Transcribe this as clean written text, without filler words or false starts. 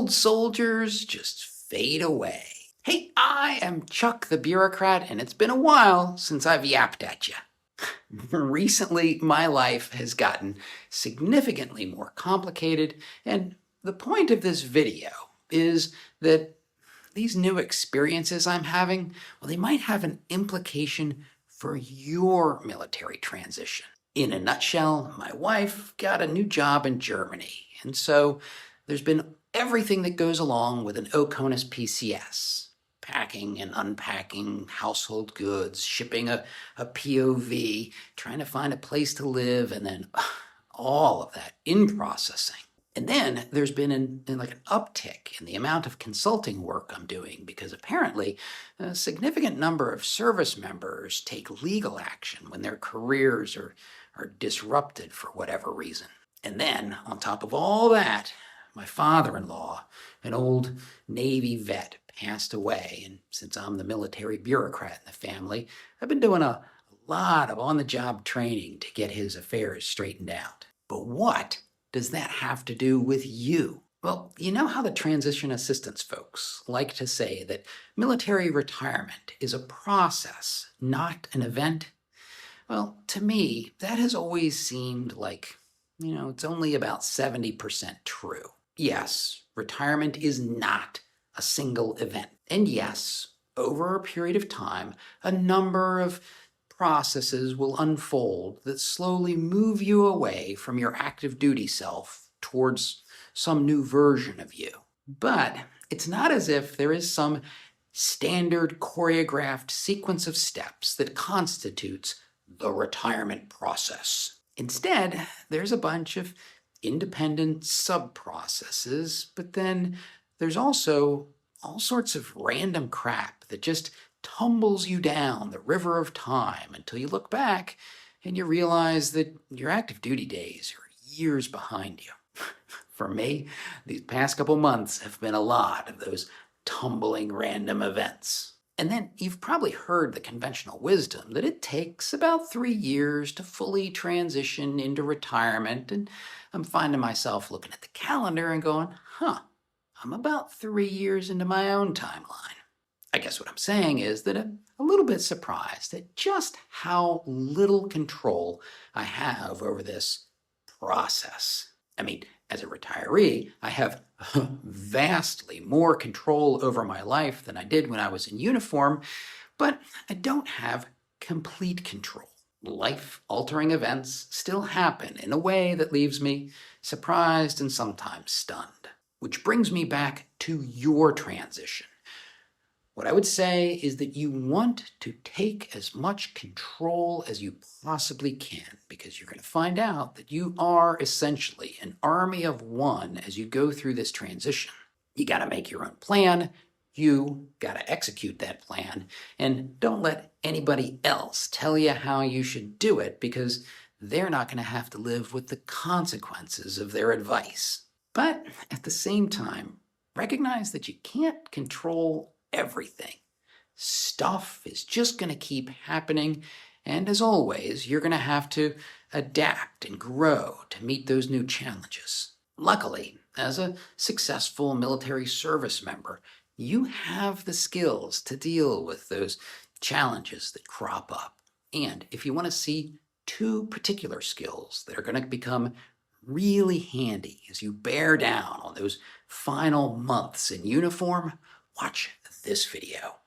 old soldiers just fade away. Hey, I am Chuck the Bureaucrat, and it's been a while since I've yapped at you. Recently, my life has gotten significantly more complicated, and the point of this video is that these new experiences I'm having, well, they might have an implication for your military transition. In a nutshell, my wife got a new job in Germany, and so there's been everything that goes along with an OCONUS PCS. Packing and unpacking household goods, shipping a POV, trying to find a place to live, and then all of that in processing. And then there's been an uptick in the amount of consulting work I'm doing because apparently a significant number of service members take legal action when their careers are disrupted for whatever reason. And then, on top of all that, my father-in-law, an old Navy vet, passed away, and since I'm the military bureaucrat in the family, I've been doing a lot of on-the-job training to get his affairs straightened out. But what does that have to do with you? Well, you know how the transition assistance folks like to say that military retirement is a process, not an event? Well, to me, that has always seemed like, it's only about 70% true. Yes, retirement is not a single event. And yes, over a period of time, a number of processes will unfold that slowly move you away from your active duty self towards some new version of you. But it's not as if there is some standard choreographed sequence of steps that constitutes the retirement process. Instead, there's a bunch of independent sub-processes, but then there's also all sorts of random crap that just tumbles you down the river of time until you look back and you realize that your active duty days are years behind you. For me, these past couple months have been a lot of those tumbling random events. And then you've probably heard the conventional wisdom that it takes about 3 years to fully transition into retirement, and I'm finding myself looking at the calendar and going, I'm about 3 years into my own timeline. I guess what I'm saying is that I'm a little bit surprised at just how little control I have over this process. I mean, as a retiree, I have vastly more control over my life than I did when I was in uniform, but I don't have complete control. Life-altering events still happen in a way that leaves me surprised and sometimes stunned. Which brings me back to your transition. What I would say is that you want to take as much control as you possibly can, because you're going to find out that you are essentially an army of one as you go through this transition. You got to make your own plan, you got to execute that plan, and don't let anybody else tell you how you should do it, because they're not going to have to live with the consequences of their advice. But at the same time, recognize that you can't control everything. Stuff is just going to keep happening, and as always, you're going to have to adapt and grow to meet those new challenges. Luckily, as a successful military service member, you have the skills to deal with those challenges that crop up. And if you want to see 2 particular skills that are going to become really handy as you bear down on those final months in uniform, watch this video.